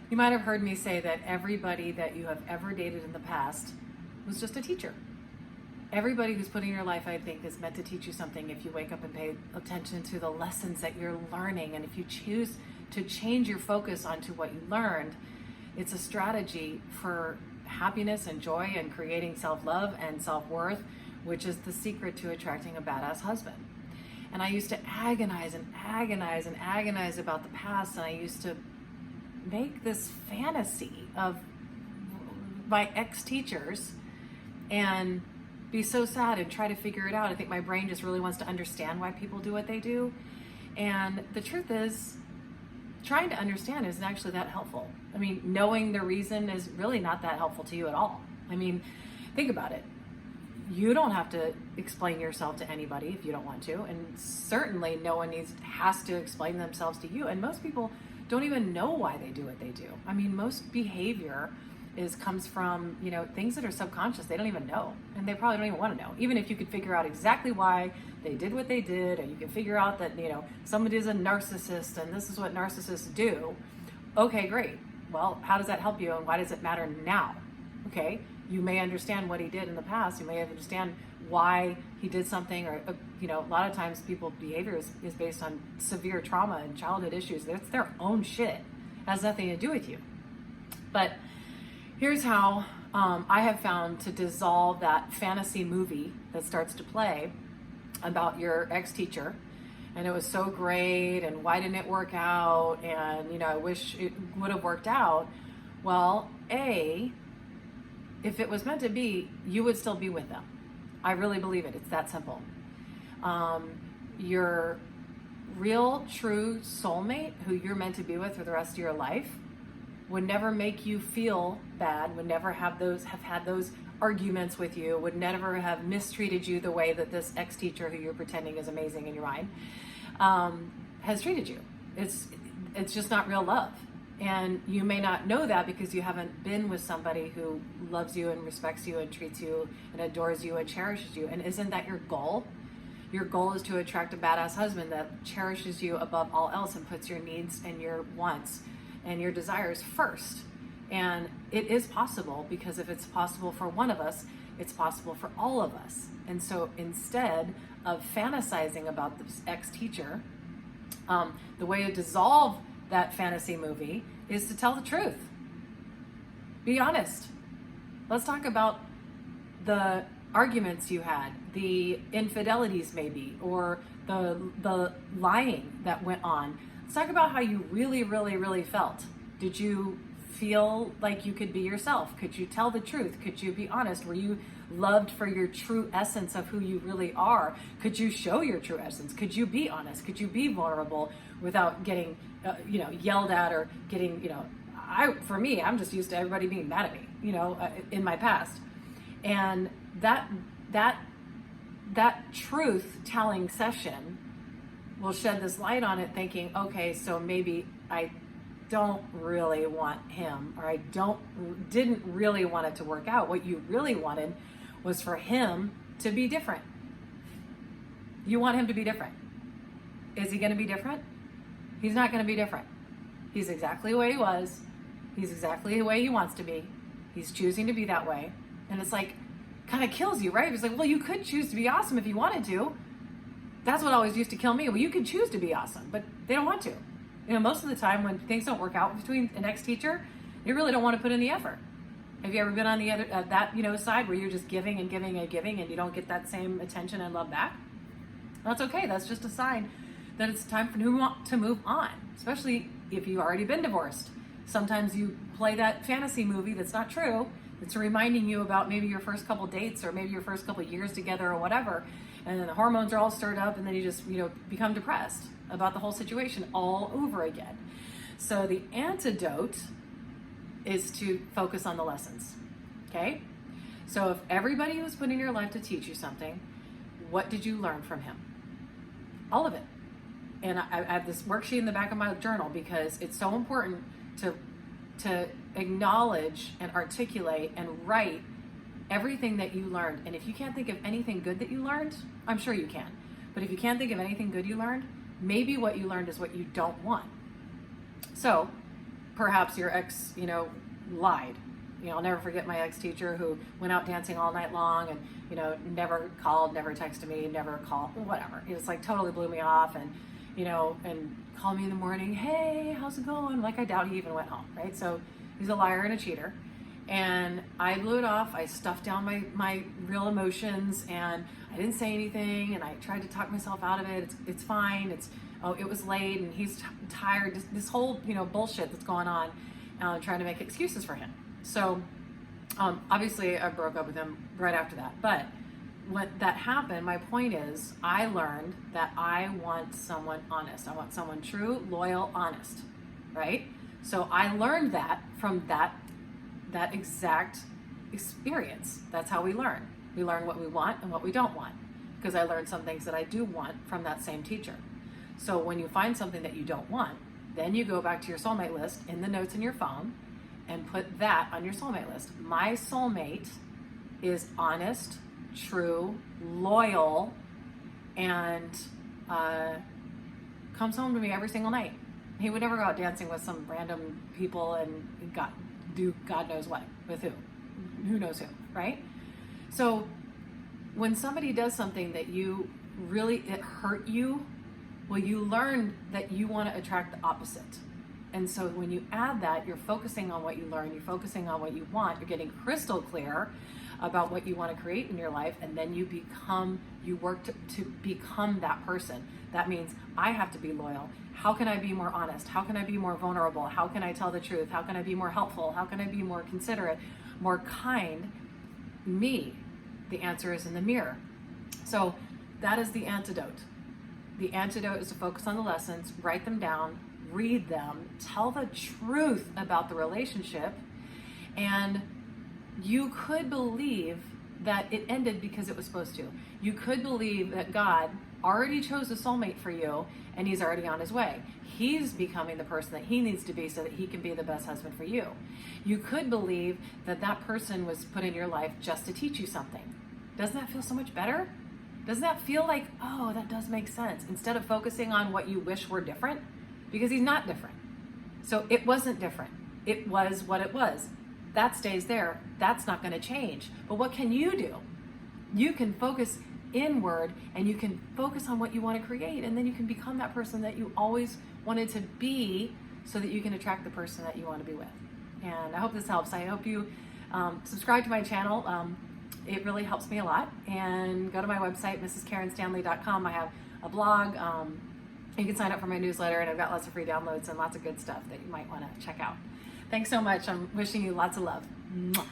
You might have heard me say that everybody that you have ever dated in the past was just a teacher. Everybody who's put in your life, I think, is meant to teach you something if you wake up and pay attention to the lessons that you're learning. And if you choose to change your focus onto what you learned, it's a strategy for happiness and joy and creating self-love and self-worth, which is the secret to attracting a badass husband. And I used to agonize and agonize and agonize about the past, and I used to make this fantasy of my ex-teachers and be so sad and try to figure it out. I think my brain just really wants to understand why people do what they do. And the truth is, trying to understand isn't actually that helpful. I mean, knowing the reason is really not that helpful to you at all. I mean, think about it. You don't have to explain yourself to anybody if you don't want to. And certainly no one has to explain themselves to you. And most people don't even know why they do what they do. I mean, most behavior comes from, things that are subconscious. They don't even know. And they probably don't even want to know. Even if you could figure out exactly why they did what they did, and you can figure out that, somebody is a narcissist and this is what narcissists do. Okay, great. Well, how does that help you and why does it matter now? Okay, you may understand what he did in the past. You may understand why he did something, or, a lot of times people's behavior is based on severe trauma and childhood issues. It's their own shit. It has nothing to do with you. But here's how I have found to dissolve that fantasy movie that starts to play about your ex-teacher. And it was so great, and why didn't it work out? And, I wish it would have worked out. Well, if it was meant to be, you would still be with them. I really believe it. It's that simple. Your real, true soulmate, who you're meant to be with for the rest of your life, would never make you feel bad, would never have had those arguments with you, would never have mistreated you the way that this ex-teacher who you're pretending is amazing in your mind has treated you. It's just not real love. And you may not know that because you haven't been with somebody who loves you and respects you and treats you and adores you and cherishes you. And isn't that your goal? Your goal is to attract a badass husband that cherishes you above all else and puts your needs and your wants and your desires first. And it is possible, because if it's possible for one of us, it's possible for all of us. And so instead of fantasizing about this ex-teacher, the way to dissolve that fantasy movie is to tell the truth. Be honest. Let's talk about the arguments you had, the infidelities maybe, or the lying that went on. Let's talk about how you really, really, really felt. Did you feel like you could be yourself? Could you tell the truth? Could you be honest? Were you loved for your true essence of who you really are? Could you show your true essence? Could you be honest? Could you be vulnerable without getting, yelled at or getting, for me, I'm just used to everybody being mad at me, in my past. And that truth telling session will shed this light on it, thinking, okay, so maybe I don't really want him, or I didn't really want it to work out. What you really wanted was for him to be different. You want him to be different. Is he going to be different? He's not going to be different. He's exactly the way he was. He's exactly the way he wants to be. He's choosing to be that way. And it's like, kind of kills you, right? It's like, well, you could choose to be awesome if you wanted to. That's what always used to kill me. Well, you could choose to be awesome, but they don't want to. Most of the time when things don't work out between an ex-teacher, you really don't want to put in the effort. Have you ever been on the other side where you're just giving and giving and giving and you don't get that same attention and love back? That's okay. That's just a sign that it's time to move on, especially if you've already been divorced. Sometimes you play that fantasy movie that's not true. It's reminding you about maybe your first couple dates or maybe your first couple years together or whatever. And then the hormones are all stirred up and then you just, become depressed about the whole situation all over again. So the antidote is to focus on the lessons, okay? So if everybody was put in your life to teach you something, what did you learn from him? All of it. And I have this worksheet in the back of my journal because it's so important to acknowledge and articulate and write everything that you learned. And if you can't think of anything good that you learned, I'm sure you can. But if you can't think of anything good you learned, maybe what you learned is what you don't want. So perhaps your ex, lied. I'll never forget my ex-teacher who went out dancing all night long and, never called, never texted me, never called, whatever. It's like totally blew me off and, and called me in the morning, hey, how's it going? Like, I doubt he even went home, right? So he's a liar and a cheater. And I blew it off. I stuffed down my real emotions and I didn't say anything and I tried to talk myself out of it. It's fine. It was late and he's tired. This whole, bullshit that's going on, trying to make excuses for him. So obviously I broke up with him right after that. But when that happened, my point is I learned that I want someone honest. I want someone true, loyal, honest, right? So I learned that from that exact experience. That's how we learn. We learn what we want and what we don't want, because I learned some things that I do want from that same teacher. So when you find something that you don't want, then you go back to your soulmate list in the notes in your phone and put that on your soulmate list. My soulmate is honest, true, loyal, and comes home to me every single night. He would never go out dancing with some random people and do God knows what with who knows who, right? So when somebody does something that it hurt you, well, you learn that you want to attract the opposite. And so when you add that, you're focusing on what you learn, you're focusing on what you want, you're getting crystal clear about what you want to create in your life, and then you work to become that person. That means I have to be loyal. How can I be more honest? How can I be more vulnerable? How can I tell the truth? How can I be more helpful? How can I be more considerate, more kind? Me. The answer is in the mirror. So that is the antidote. The antidote is to focus on the lessons, write them down, read them, tell the truth about the relationship, and you could believe that it ended because it was supposed to. You could believe that God already chose a soulmate for you and he's already on his way. He's becoming the person that he needs to be so that he can be the best husband for you. You could believe that that person was put in your life just to teach you something. Doesn't that feel so much better? Doesn't that feel like, oh, that does make sense, instead of focusing on what you wish were different? Because he's not different. So it wasn't different. It was what it was. That stays there. That's not going to change. But what can you do? You can focus inward and you can focus on what you want to create, and then you can become that person that you always wanted to be so that you can attract the person that you want to be with. And I hope this helps. I hope you subscribe to my channel. It really helps me a lot. And go to my website, mrskarenstanley.com. I have a blog. You can sign up for my newsletter, and I've got lots of free downloads and lots of good stuff that you might want to check out. Thanks so much. I'm wishing you lots of love. Mwah.